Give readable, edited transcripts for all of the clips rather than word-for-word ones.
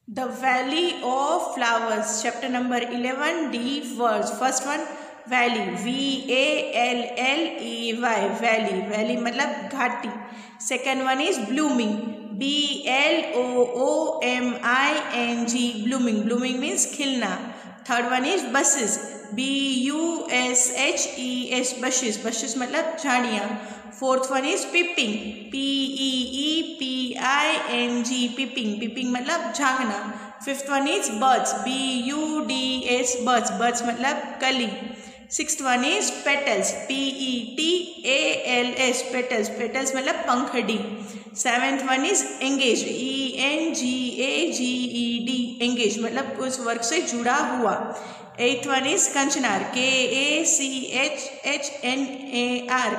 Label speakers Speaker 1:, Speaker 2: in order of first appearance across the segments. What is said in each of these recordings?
Speaker 1: The Valley of Flowers, chapter number 11, D words. First one, valley, V-A-L-L-E-Y, valley, valley मतलब घाटी. Second one is blooming, B-L-O-O-M-I-N-G, blooming, blooming means खिलना. Third one is buses, B-U-S-H-E-S, bushes, bushes मतलब झाड़ियाँ. Fourth one is peeping, P-E-E-P-I-N-G, peeping, peeping मतलब झांकना. Fifth one is buds, B-U-D-S, buds, buds मतलब कली. Sixth one is petals, P-E-T-A-L-S, petals, petals मतलब पंखड़ी. Seventh one is engaged, E-N-G-A-G-E-D, engaged मतलब उस work से जुड़ा हुआ. Eighth one is kanchnar, K-A-C-H-H-N-A-R,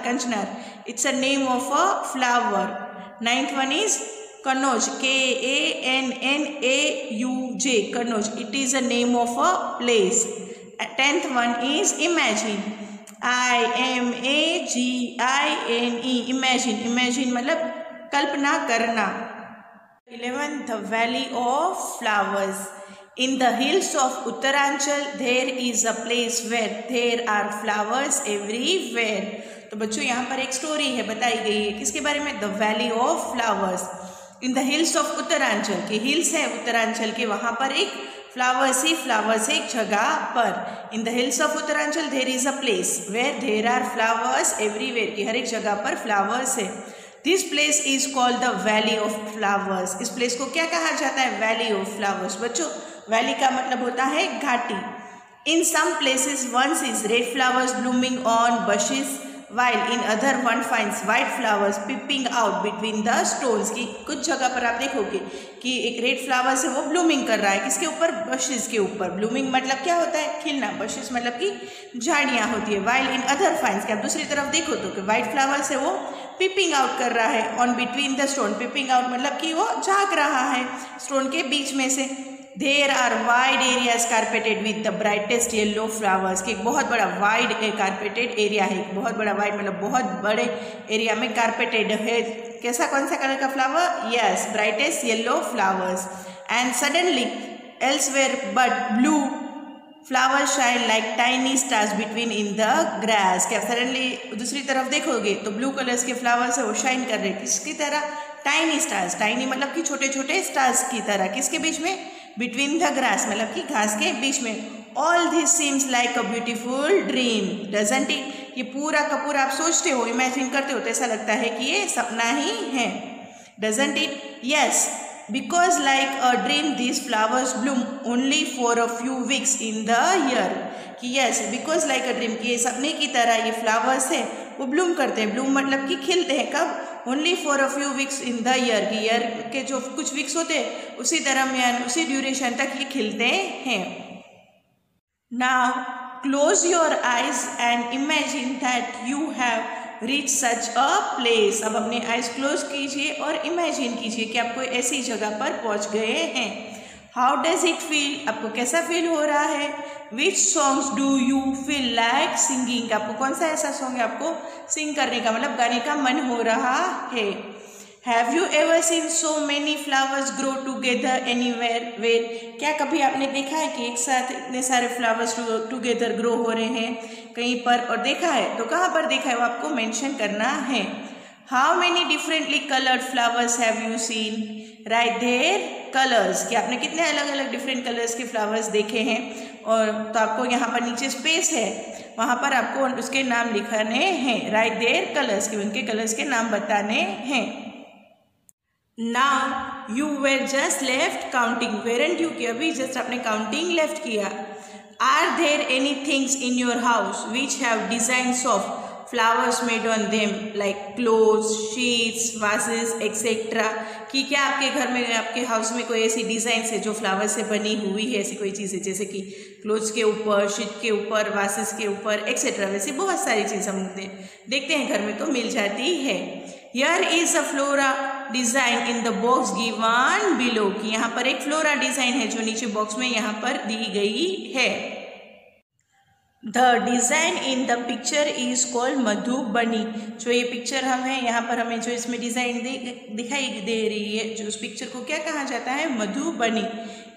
Speaker 1: kanchnar. It's a name of a flower. Ninth one is Kannauj, K-A-N-N-A-U-J, Kannauj. It is a name of a place. 10th one is imagine, I-M-A-G-I-N-E, imagine, imagine मतलब कल्पना करना. 11th, the Valley of Flowers. In the hills of Uttaranchal, there is a place where there are flowers everywhere. तो बच्चों यहाँ पर एक story है, बताई गई है किसके बारे में? The valley of flowers. In the hills of Uttaranchal, के हिल्स है उत्तरांचल के, वहाँ पर एक फ्लावर्स ही फ्लावर्स है एक जगह पर. In the hills of Uttaranchal there is a place where there are flowers everywhere, की हर एक जगह पर फ्लावर्स है. This place is called the valley of flowers. इस प्लेस को क्या कहा जाता है? Valley of flowers. बच्चों वैली का मतलब होता है घाटी. In some places once is red flowers blooming on bushes, while in other one finds white flowers peeping out between the stones. की कुछ जगह पर आप देखोगे कि एक रेड फ्लावर्स है वो ब्लूमिंग कर रहा है, किसके ऊपर? bushes के ऊपर. ब्लूमिंग मतलब क्या होता है? खिलना. bushes मतलब कि झाड़ियाँ होती है. while in other finds, कि आप दूसरी तरफ देखो तो कि white flowers है वो peeping out कर रहा है on between the stone. peeping out मतलब कि वो झाँक रहा है स्टोन के बीच में से. There are wide areas carpeted with the brightest yellow flowers. कि एक बहुत बड़ा wide carpeted area है, एक बहुत बड़ा wide मतलब बहुत बड़े एरिया में carpeted है. कैसा, कौन सा कलर का flower? Yes, brightest yellow flowers. And suddenly elsewhere but blue flowers shine like tiny stars between in the grass. क्या सडनली दूसरी तरफ देखोगे तो ब्लू कलर्स के फ्लावर्स है वो शाइन कर रहे हैं किसकी तरह? Tiny stars. टाइनी मतलब कि छोटे छोटे स्टार्स की तरह. किसके बीच में? बिटवीन द ग्रास मतलब कि घास के बीच में. All this seems like a beautiful dream, doesn't it? ये पूरा का पूरा आप सोचते हो, इमेजिन करते हो तो ऐसा लगता है कि ये सपना ही है. Doesn't it? Yes, because like a dream this flowers bloom only for a few weeks in the year. कि yes, because like a dream, कि ये सपने की तरह ये फ्लावर्स है वो ब्लूम करते हैं. ब्लूम मतलब कि खिलते हैं. कब? Only for a few weeks in the year, कि ईयर के जो कुछ वीक्स होते हैं उसी दरमियान उसी ड्यूरेशन तक ये खिलते हैं. Now close your eyes and imagine that you have reach such a place. अब अपने आइज क्लोज कीजिए और इमेजिन कीजिए कि आप कोई ऐसी जगह पर पहुंच गए हैं. How does it feel? आपको कैसा फील हो रहा है? Which songs do you feel like singing? आपको कौन सा ऐसा सॉन्ग है आपको सिंग करने का मतलब गाने का मन हो रहा है? Have you ever seen so many flowers grow together anywhere where? क्या कभी आपने देखा है कि एक साथ इतने सारे फ्लावर्स टूगेदर ग्रो हो रहे हैं कहीं पर? और देखा है तो कहाँ पर देखा है वो आपको मेंशन करना है. How many differently coloured flowers have you seen? Write their colours, कि आपने कितने अलग अलग डिफरेंट कलर्स के फ्लावर्स देखे हैं. और तो आपको यहाँ पर नीचे स्पेस है, वहाँ पर आपको उसके नाम लिखने हैं. राइट देयर कलर्स, कि उनके कलर्स के नाम बताने हैं. Now you were just left counting, weren't you? कि अभी जस्ट आपने काउंटिंग लेफ्ट किया. Are there any things in your house which have designs of flowers made on them like clothes, sheets, vases, etc. कि क्या आपके घर में, आपके हाउस में कोई ऐसी डिज़ाइन है जो फ्लावर से बनी हुई है? ऐसी कोई चीज़ है जैसे कि क्लोथ्स के ऊपर, शीट के ऊपर, वासेस के ऊपर, एक्सेट्रा. वैसे बहुत सारी चीज़ हम देखते हैं घर में तो मिल जाती है. Here is a flora design in the box given below. कि यहाँ पर एक फ्लोरा डिज़ाइन है जो नीचे बॉक्स में यहाँ पर दी गई है. The design in the picture is called Madhubani. जो ये पिक्चर हमें यहाँ पर हमें जो इसमें डिज़ाइन दिखाई दे रही है, जो उस पिक्चर को क्या कहा जाता है? Madhubani.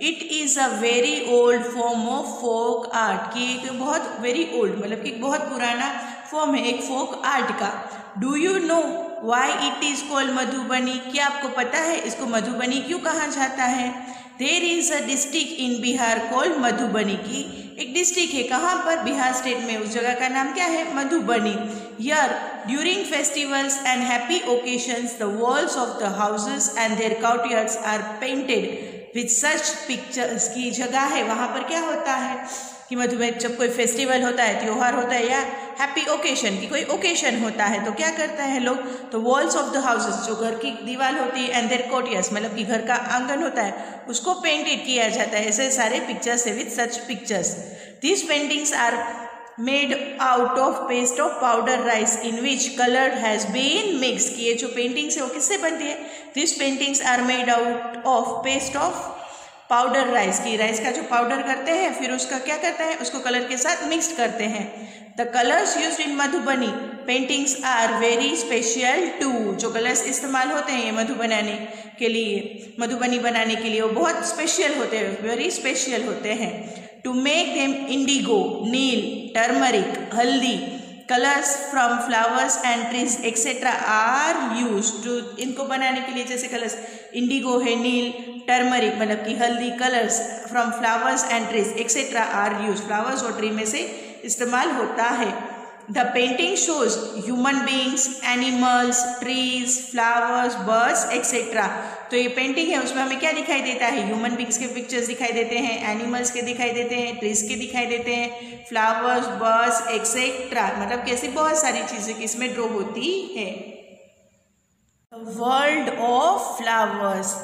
Speaker 1: It is a very old form of folk art, कि एक बहुत वेरी ओल्ड मतलब कि बहुत पुराना फॉर्म है एक फोक आर्ट का। Do you know why it is called Madhubani? क्या आपको पता है इसको मधुबनी क्यों कहा जाता है? There is a district in Bihar called Madhubani, की एक डिस्ट्रिक्ट है कहाँ पर? बिहार स्टेट में। उस जगह का नाम क्या है? Madhubani. Year during festivals and happy occasions the walls of the houses and their courtyards are painted with such pictures. की जगह है वहाँ पर क्या होता है कि मधुबनी जब कोई फेस्टिवल होता है, त्यौहार होता है या हैप्पी ओकेशन की कोई ओकेशन होता है तो क्या करता है लोग? तो वॉल्स ऑफ द हाउसेस, जो घर की दीवार होती है, एंड देयर कोर्टयार्ड्स मतलब कि घर का आंगन होता है, उसको पेंटेड किया जाता है ऐसे सारे पिक्चर्स है with such pictures. This paintings are made out of paste of powder rice in which colour has been mix. की ये जो पेंटिंग्स है वो किससे बनती है? This paintings are made out of paste of powder rice, की राइस का जो पाउडर करते हैं फिर उसका क्या करता है? उसको कलर के साथ मिक्स करते हैं। The colours used in Madhubani paintings are very special too. जो कलर्स इस्तेमाल होते हैं ये मधुबनी बनाने के लिए वो बहुत स्पेशल होते हैं, वेरी स्पेशल होते हैं। To make them indigo, neel, turmeric, haldi colours from flowers and trees etcetera are use. टू इनको बनाने के लिए जैसे कलर्स इंडिगो है, नील, टर्मरिक मतलब कि हल्दी, colours from flowers and trees etcetera are use, flowers और ट्री में से इस्तेमाल होता है। The painting shows human beings, animals, trees, flowers, birds etcetera. तो ये पेंटिंग है उसमें हमें क्या दिखाई देता है? ह्यूमन बींग्स के पिक्चर्स दिखाई देते हैं, एनिमल्स के दिखाई देते हैं, ट्रीज के दिखाई देते हैं, फ्लावर्स, बर्ड्स एक्सेट्रा मतलब कैसी बहुत सारी चीज़ें इसमें ड्रॉ होती है। World of flowers.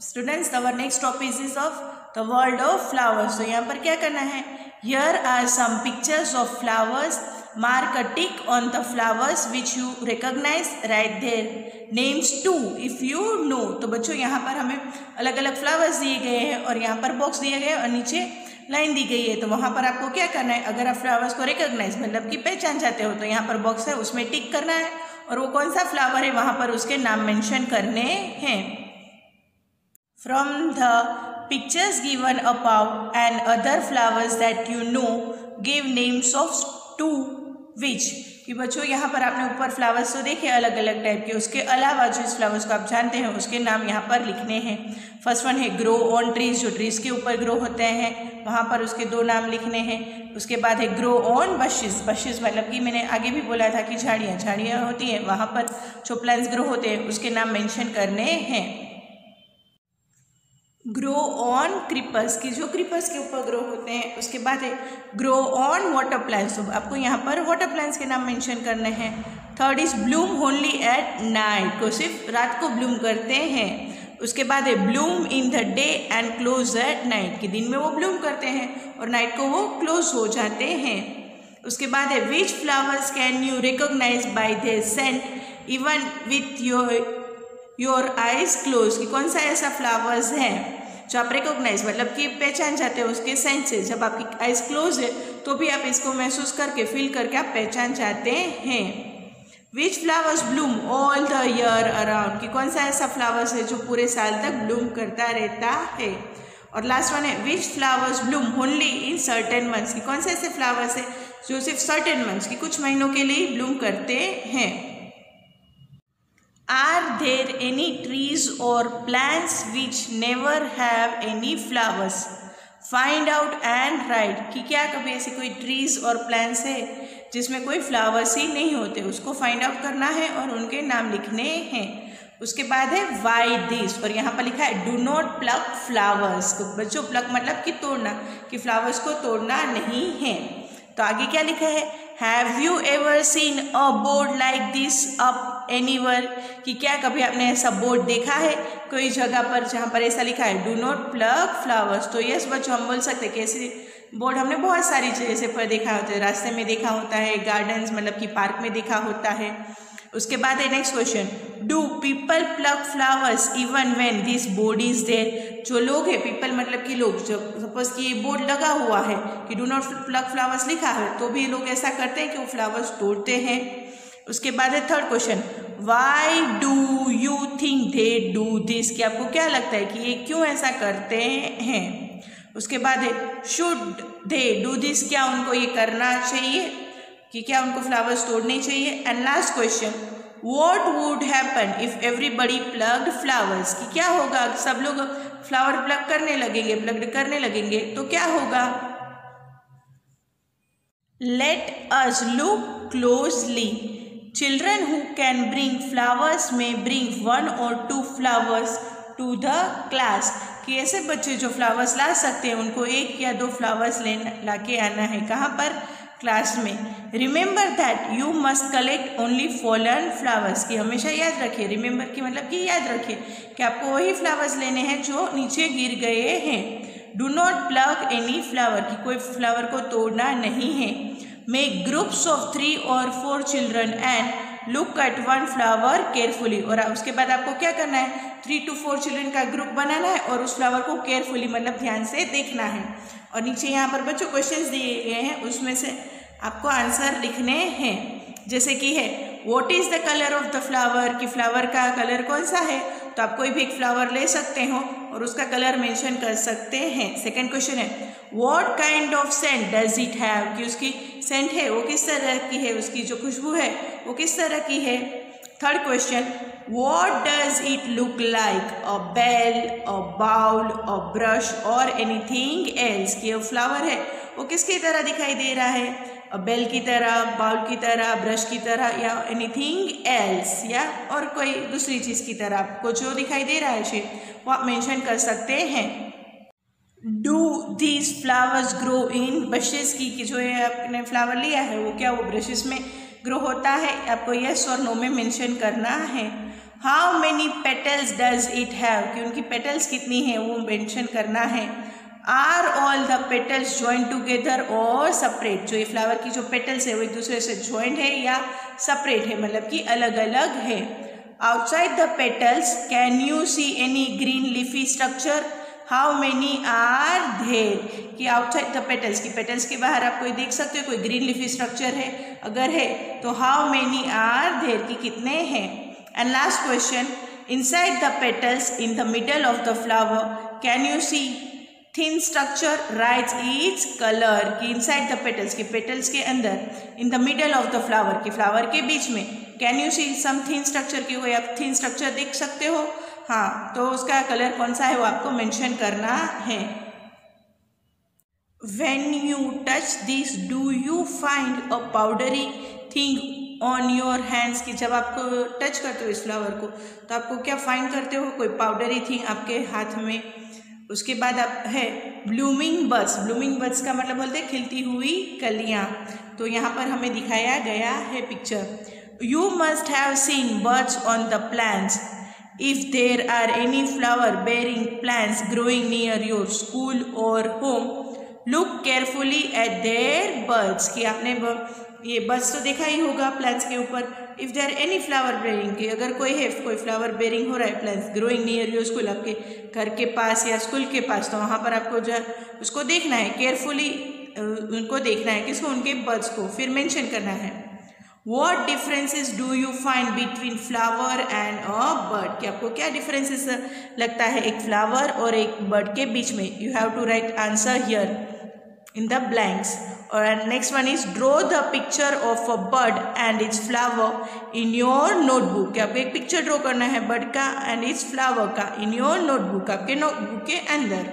Speaker 1: Students our next topic is of the world of flowers. तो यहाँ पर क्या करना है? Here are some pictures of flowers, mark a tick on the flowers which you recognise, write their names too if you know. तो बच्चों यहाँ पर हमें अलग अलग फ्लावर्स दिए गए हैं और यहाँ पर बॉक्स दिया गया है और नीचे लाइन दी गई है। तो वहाँ पर आपको क्या करना है? अगर आप फ्लावर्स को रिकॉग्नाइज मतलब कि पहचान जाते हो तो यहाँ पर बॉक्स है उसमें टिक करना है और वो कौन सा फ्लावर है वहाँ पर उसके नाम मेंशन करने हैं। From the pictures given above and other flowers that you know, give names of to which। कि बच्चों यहाँ पर आपने ऊपर फ्लावर्स तो देखे अलग अलग टाइप के, उसके अलावा जो इस फ्लावर्स को आप जानते हैं उसके नाम यहाँ पर लिखने हैं। फर्स्ट वन है ग्रो ऑन ट्रीज, जो ट्रीज के ऊपर ग्रो होते हैं वहाँ पर उसके 2 नाम लिखने हैं। उसके बाद है ग्रो ऑन बशेस, बशेस मतलब कि मैंने आगे भी बोला था कि झाड़ियाँ होती हैं वहाँ पर जो प्लांट्स ग्रो होते हैं उसके नाम मेंशन करने हैं। ग्रो ऑन क्रीपर्स, की जो क्रीपर्स के ऊपर ग्रो होते हैं। उसके बाद है ग्रो ऑन वाटर प्लांट्स, तो आपको यहाँ पर वाटर प्लांट्स के नाम मेंशन करने हैं। Third is Bloom only at night, को सिर्फ रात को ब्लूम करते हैं। उसके बाद है Bloom in the day and close at night, कि दिन में वो ब्लूम करते हैं और नाइट को वो क्लोज हो जाते हैं। उसके बाद है which flowers can you recognise by their scent even with your eyes close, कि कौन सा ऐसा फ्लावर्स है जो आप रिकॉग्नाइज मतलब कि पहचान जाते हो उसके सेंस से, जब आपकी आइज क्लोज है तो भी आप इसको महसूस करके फील करके आप पहचान जाते हैं। विच flowers Bloom all the year around, कि कौन सा ऐसा फ्लावर्स है जो पूरे साल तक ब्लूम करता रहता है। और लास्ट वन है which flowers bloom only in certain months, कि कौन से ऐसे फ्लावर्स है जो सिर्फ सर्टेन मंथ्स की कुछ महीनों के लिए ब्लूम करते हैं। Are there any trees or plants which never have any flowers? Find out and write, कि क्या कभी ऐसी कोई ट्रीज और प्लांट्स है जिसमें कोई फ्लावर्स ही नहीं होते, उसको फाइंड आउट करना है और उनके नाम लिखने हैं। उसके बाद है वाई दिस, और यहाँ पर लिखा है डू नॉट प्लक फ्लावर्स, तो बच्चों प्लक मतलब कि तोड़ना, कि फ्लावर्स को तोड़ना नहीं है। तो आगे क्या लिखा है? Have you ever seen a board like this up anywhere, कि क्या कभी आपने ऐसा बोर्ड देखा है कोई जगह पर जहाँ पर ऐसा लिखा है डू नॉट प्लक फ्लावर्स। तो यस बच्चों हम बोल सकते हैं कि ऐसे बोर्ड हमने बहुत सारी जगह पर देखा होता है, रास्ते में देखा होता है, गार्डन्स मतलब कि पार्क में देखा होता है। उसके बाद है next question, do people pluck flowers even when this board is there, जो लोग हैं, पीपल मतलब कि लोग, जब सपोज कि ये बोर्ड लगा हुआ है कि डू नॉट प्लग फ्लावर्स लिखा है, तो भी लोग ऐसा करते हैं कि वो फ्लावर्स तोड़ते हैं। उसके बाद है third question, why do you think they do this, कि आपको क्या लगता है कि ये क्यों ऐसा करते हैं। उसके बाद है शुड दे डू दिस, क्या उनको ये करना चाहिए, कि क्या उनको फ्लावर्स तोड़ने चाहिए। And last question, What would happen if everybody plugged flowers, कि क्या होगा, सब लोग फ्लावर प्लग करने लगेंगे, तो क्या होगा। Let us look closely. Children who can bring flowers may bring 1 or 2 flowers to the class, कि ऐसे बच्चे जो फ्लावर्स ला सकते हैं उनको 1 या 2 फ्लावर्स ला के आना है, कहाँ पर, क्लास में। Remember that you must collect only fallen flowers, की हमेशा याद रखिए, रिमेंबर की मतलब कि याद रखिए कि आपको वही फ्लावर्स लेने हैं जो नीचे गिर गए हैं। Do not plug any flower, की कोई फ्लावर को तोड़ना नहीं है। Make groups of 3 or 4 children and look at 1 flower carefully, और उसके बाद आपको क्या करना है, 3 to 4 चिल्ड्रन का ग्रुप बनाना है और उस फ्लावर को केयरफुली मतलब ध्यान से देखना है। और नीचे यहाँ पर बच्चों क्वेश्चंस दिए गए हैं, उसमें से आपको आंसर लिखने हैं। जैसे कि है what is the colour of the flower, कि फ्लावर का कलर कौन सा है, तो आप कोई भी एक फ्लावर ले सकते हो और उसका कलर मेंशन कर सकते हैं। सेकंड क्वेश्चन है what kind of scent does it have, कि उसकी सेंट है वो किस तरह की है, उसकी जो खुशबू है वो किस तरह की है। Third question what does it look like, a bell, a bowl, a brush और एनीथिंग एल्स, कि वो फ्लावर है वो किसकी तरह दिखाई दे रहा है, अ बेल की तरह, बाउल की तरह, ब्रश की तरह, या एनीथिंग एल्स, या और कोई दूसरी चीज़ की तरह आपको जो दिखाई दे रहा है शेप वो आप मेंशन कर सकते हैं। Do these flowers grow in brushes, की जो ये आपने फ्लावर लिया है वो क्या वो ब्रशेस में ग्रो होता है, आपको यस और नो में मेंशन करना है। How many petals does it have, कि उनकी पेटल्स कितनी है वो मेंशन करना है। Are all the petals joint together और सेपरेट, जो ये फ्लावर की जो पेटल्स है वो एक दूसरे से ज्वाइंट है या सेपरेट है, मतलब कि अलग अलग है। Outside the petals can you see any green leafy structure, how many are there, कि आउटसाइड द पेटल्स, की पेटल्स के बाहर आप कोई देख सकते हो कोई ग्रीन लीफी स्ट्रक्चर है, अगर है तो हाउ मेनी आर देयर, की कितने हैं। And last question inside the petals in the middle of the flower can you see thin structure, writes its colour, कि इनसाइड द पेटल्स, के पेटल्स के अंदर, in the middle of the flower, के flower के बीच में, can you see some thin structure, की कोई आप थिन स्ट्रक्चर देख सकते हो, हाँ, तो उसका कलर कौन सा है वो आपको मेंशन करना है। When you touch this, do you find a powdery thing on your hands, कि जब आपको टच करते हो इस फ्लावर को तो आपको क्या फाइंड करते हो, कोई पाउडरी थिंग आपके हाथ में। उसके बाद आप है ब्लूमिंग बड्स, ब्लूमिंग बड्स का मतलब बोलते हैं खिलती हुई कलियाँ, तो यहाँ पर हमें दिखाया गया है picture. You must have seen birds on the plants, if there are any flower bearing plants growing near your school or home, look carefully at their buds, कि आपने ये बर्ड्स तो देखा ही होगा प्लांट्स के ऊपर। If there any flower bearing, कि अगर कोई है कोई फ्लावर बेरिंग हो रहा है plants growing near your school, आपके घर के पास या स्कूल के पास, तो वहाँ पर आपको जो उसको देखना है केयरफुली, उनको देखना है, किसको, उनके बर्ड्स को, फिर मेंशन करना है। What differences do you find between flower and a bird, कि आपको क्या डिफरेंसेस लगता है एक फ्लावर और एक बर्ड के बीच में। You have to write answer here in the blanks. और next one is draw the picture of a bird and its flower in your notebook, कि आपको एक पिक्चर ड्रॉ करना है बर्ड का एंड इट्स फ्लावर का in your notebook, आपके notebook के अंदर।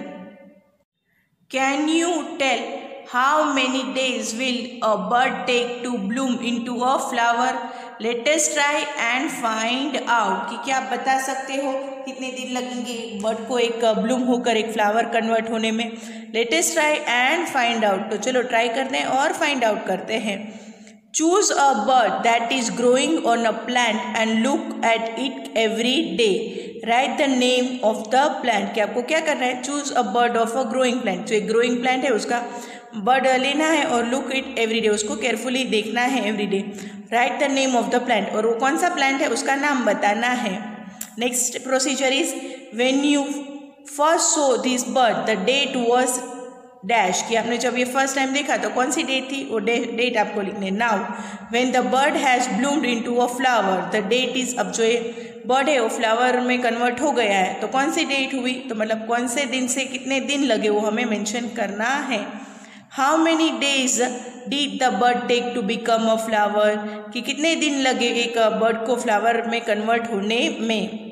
Speaker 1: Can you tell how many days will a bird take to bloom into a flower? Let us try and find out, कि क्या आप बता सकते हो कितने दिन लगेंगे एक बर्ड को एक ब्लूम होकर एक फ्लावर कन्वर्ट होने में। Let us try and find out, तो चलो ट्राई करते हैं और फाइंड आउट करते हैं। Choose a bird that is growing on a plant and look at it every day. Write the name of the plant, कि आपको क्या करना है, choose a bird of a growing plant, जो एक growing plant है उसका बर्ड लेना है और लुक इट एवरी डे, उसको केयरफुली देखना है every day. Right the name of the plant, और वो कौन सा प्लांट है उसका नाम बताना है। Next procedure is when you first saw this bud the date was dash, कि आपने जब ये फर्स्ट टाइम देखा तो कौन सी डेट थी, वो डेट आपको लिखने। Now when the bud has bloomed into a flower the date is, अब जो ये बर्ड है वो फ्लावर में कन्वर्ट हो गया है तो कौन सी डेट हुई, तो मतलब कौन से दिन से कितने दिन लगे वो हमें मेंशन करना है। How many days did the bud take to become a flower, कि कितने दिन लगे एक बर्ड को फ्लावर में कन्वर्ट होने में।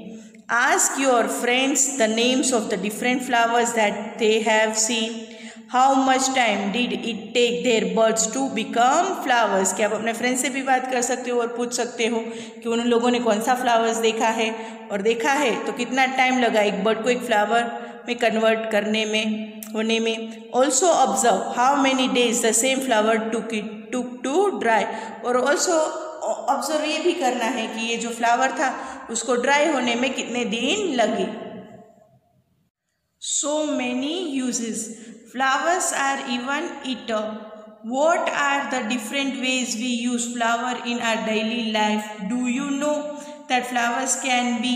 Speaker 1: Ask your friends the names of the different flowers that they have seen. How much time did it take their buds to become flowers, कि आप अपने फ्रेंड से भी बात कर सकते हो और पूछ सकते हो कि उन लोगों ने कौन सा फ्लावर्स देखा है, और देखा है तो कितना टाइम लगा एक बर्ड को एक फ्लावर में कन्वर्ट करने में होने में। Also observe how many days the same flower took to dry, और ऑल्सो ऑब्जर्व ये भी करना है कि ये जो फ्लावर था उसको ड्राई होने में कितने दिन लगे। So many uses, flowers are even eaten. What are the different ways we use flower in our daily life? Do you know that flowers can be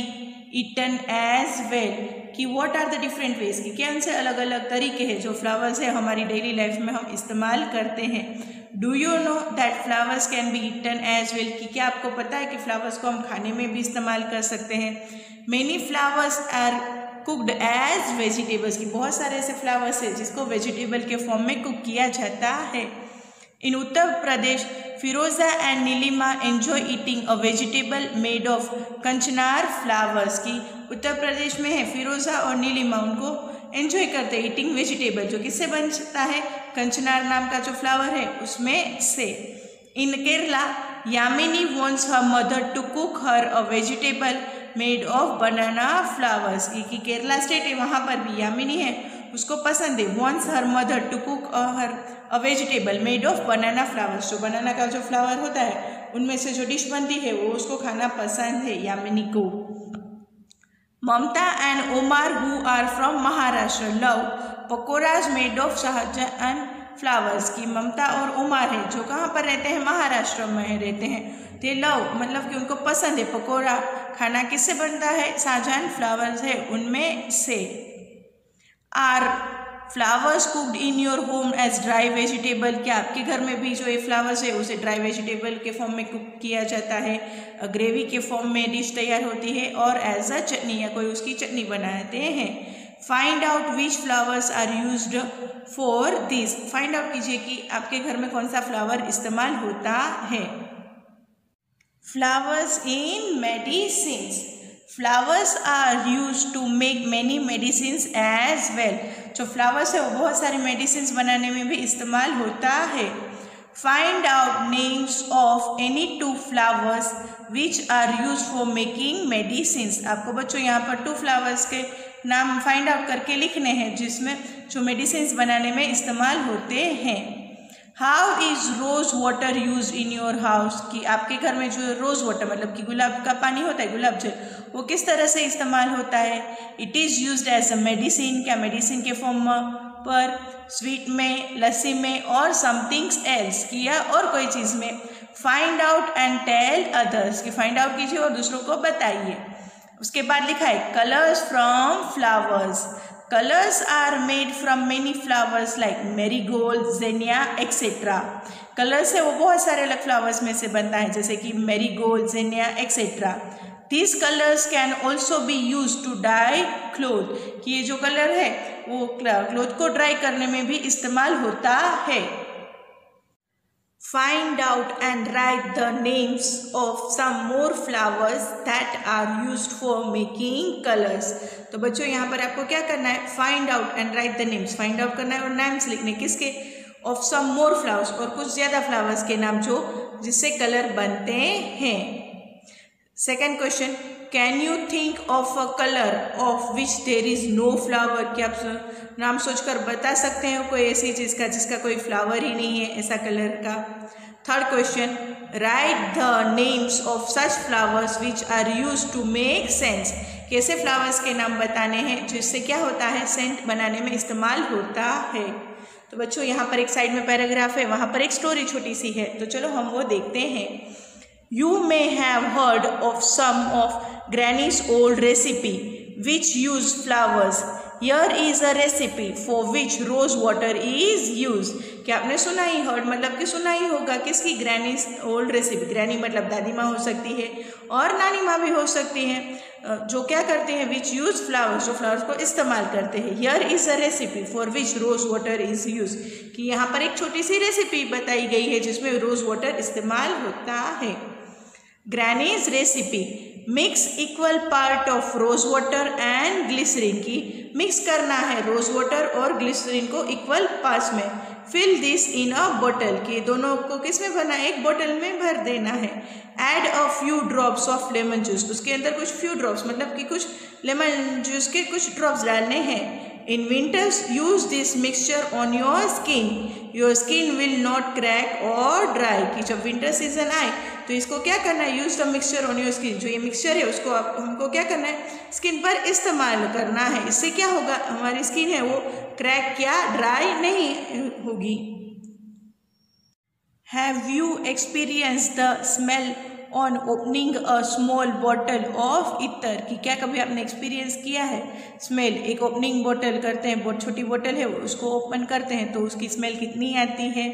Speaker 1: eaten as well? कि what are the different ways, कि कौन से अलग अलग तरीके हैं जो flowers है हमारी डेली लाइफ में हम इस्तेमाल करते हैं। Do you know that flowers can be eaten as well, कि क्या आपको पता है कि फ्लावर्स को हम खाने में भी इस्तेमाल कर सकते हैं। Many flowers are cooked as vegetables, की बहुत सारे ऐसे फ्लावर्स हैं जिसको वेजिटेबल के फॉर्म में कुक किया जाता है। In Uttar Pradesh Firoza and Neelima enjoy eating a vegetable made of kanchnar flowers, की उत्तर प्रदेश में है फिरोजा और नीलिमा, उनको एंजॉय करते हैं ईटिंग वेजिटेबल, जो किससे बनता है, कंचनार नाम का जो फ्लावर है उसमें से। In Kerala Yamini wants her mother to cook her a vegetable made of banana flowers, कि केरला स्टेट है वहाँ पर भी यामिनी है उसको पसंद है wants her mother to cook her a vegetable made of banana flowers, जो बनाना का जो फ्लावर होता है उनमें से जो डिश बनती है वो उसको खाना पसंद है यामिनी को। Mamata and Umar who are from Maharashtra love pakodas made of Shahjahan flowers, की ममता और उमर है जो कहाँ पर रहते हैं, महाराष्ट्र में रहते हैं। ते लव मतलब कि उनको पसंद है पकोड़ा, खाना किससे बनता है, शाहजहान फ्लावर्स है उनमें से। Are flowers cooked in your home as dry vegetable, क्या आपके घर में भी जो ये फ्लावर्स है उसे ड्राई वेजिटेबल के फॉर्म में कुक किया जाता है, ग्रेवी के फॉर्म में डिश तैयार होती है, और एज अ चटनी या कोई उसकी चटनी बनाते हैं। Find out which flowers are used for this, find out कीजिए कि आपके घर में कौन सा फ्लावर इस्तेमाल होता है। Flowers in medicines, flowers are used to make many medicines as well, जो फ्लावर्स है वो बहुत सारे मेडिसिन्स बनाने में भी इस्तेमाल होता है। Find out names of any two flowers which are used for making medicines, आपको बच्चों यहाँ पर 2 फ्लावर्स के नाम फाइंड आउट करके लिखने हैं जिसमें जो मेडिसिन्स बनाने में इस्तेमाल होते हैं। How is rose water use in your house, कि आपके घर में जो रोज़ वाटर मतलब कि गुलाब का पानी होता है, गुलाब जल, वो किस तरह से इस्तेमाल होता है। It is used as a medicine, क्या मेडिसिन के फॉर्म पर, स्वीट में, लस्सी में, और समथिंग्स एल्स, किया और कोई चीज़ में। Find out and tell others, कि फाइंड आउट कीजिए और दूसरों को बताइए। उसके बाद लिखा है colours from flowers, colours are made from many flowers like marigold, zinnia etcetera, colours है वो बहुत सारे अलग फ्लावर्स में से बनता है जैसे कि marigold, zinnia etcetera. This colours can also be use to dye cloth, कि ये जो कलर है वो क्लोथ को ड्राई करने में भी इस्तेमाल होता है। Find out and write the names of some more flowers that are used for making colors. तो बच्चों यहाँ पर आपको क्या करना है, find out and right the names, find out करना है और नाम्स लिखने किसके, ऑफ सम मोर फ्लावर्स, और कुछ ज़्यादा फ्लावर्स के नाम जो जिससे कलर बनते हैं। Second question, can you think of a colour of which there is no flower, क्या आप नाम सोचकर बता सकते हैं कोई ऐसी चीज़ का जिसका कोई फ्लावर ही नहीं है, ऐसा कलर का। Third question, write the names of such flowers which are use to make scents, कैसे फ्लावर्स के नाम बताने हैं जिससे क्या होता है, सेंट बनाने में इस्तेमाल होता है। तो बच्चों यहाँ पर एक साइड में पैराग्राफ है, वहाँ पर एक स्टोरी छोटी सी है, तो चलो हम वो देखते हैं। You may have heard of some of Granny's old recipe which used flowers. Here is a recipe for which rose water is use. क्या आपने सुना ही, हर्ड मतलब कि सुना ही होगा किसकी, ग्रैनी ओल्ड रेसिपी। ग्रैनी मतलब दादी माँ हो सकती है और नानी माँ भी हो सकती हैं, जो क्या करते हैं, विच यूज फ्लावर्स, जो फ्लावर्स को इस्तेमाल करते हैं। Here is a recipe for which rose water is use, कि यहाँ पर एक छोटी सी रेसिपी बताई गई है जिसमें रोज वाटर इस्तेमाल होता है। Granny's recipe, mix equal part of rose water and glycerine, की मिक्स करना है रोज वाटर और ग्लिसरीन को इक्वल पार्ट्स में। Fill this in a bottle, कि दोनों को किस में भरना है, एक बोतल में भर देना है। Add a few drops of lemon juice, उसके अंदर कुछ फ्यू ड्रॉप्स मतलब कि कुछ लेमन जूस के कुछ ड्रॉप्स डालने हैं। In winters, use this mixture on your skin. Your skin will not crack or dry. कि जब विंटर सीजन आए तो इसको क्या करना है, use the mixture on your skin. जो ये मिक्सचर है उसको हमको क्या करना है, स्किन पर इस्तेमाल करना है। इससे क्या होगा, हमारी स्किन है वो क्रैक या ड्राई नहीं होगी। Have you experienced the smell on opening a small bottle of इतर, कि क्या कभी आपने एक्सपीरियंस किया है स्मेल, एक ओपनिंग बोतल करते हैं, बहुत छोटी बोतल है उसको ओपन करते हैं तो उसकी स्मेल कितनी आती है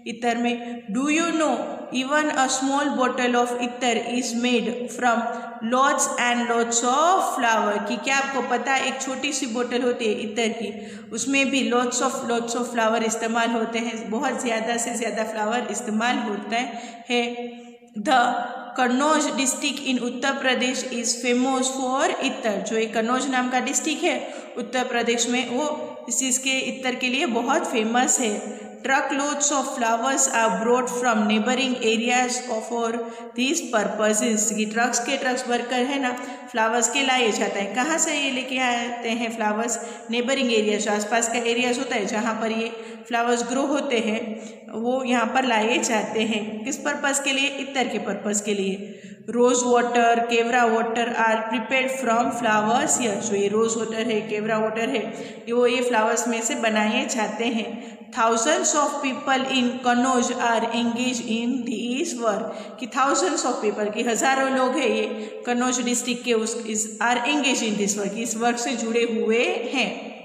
Speaker 1: इतर में। Do you know even a small bottle of ittar is made from lots and lots of flower, कि क्या आपको पता है एक छोटी सी बोतल होती है इतर की, उसमें भी लॉट्स ऑफ फ्लावर इस्तेमाल होते हैं, बहुत ज़्यादा से ज़्यादा फ्लावर इस्तेमाल होता है। The Kannauj district in Uttar Pradesh is famous for इतर, जो एक कन्नौज नाम का डिस्ट्रिक्ट है उत्तर प्रदेश में, वो इस चीज़ के इतर के लिए बहुत फेमस है। Truck loads of flowers are brought from neighbouring areas for this purposes, कि ट्रक्स भरकर है ना फ्लावर्स के लाए जाता है। कहाँ से ये लेके आते हैं फ्लावर्स, नेबरिंग एरियाज, जो आसपास का एरियाज होता है जहाँ पर ये फ्लावर्स ग्रो होते हैं वो यहाँ पर लाए जाते हैं। किस पर्पज़ के लिए, इतर के पर्पज़ के लिए। Rose water, kewra water are prepared from flowers here, जो ये रोज़ वाटर है, केवरा वाटर है, ये फ्लावर्स में से बनाए जाते हैं। Thousands of people in Kannauj are engage in this work, कि थाउजेंड्स ऑफ पीपल, कि हज़ारों लोग हैं ये कन्नौज डिस्ट्रिक्ट के are engage in this work, इस वर्क से जुड़े हुए हैं।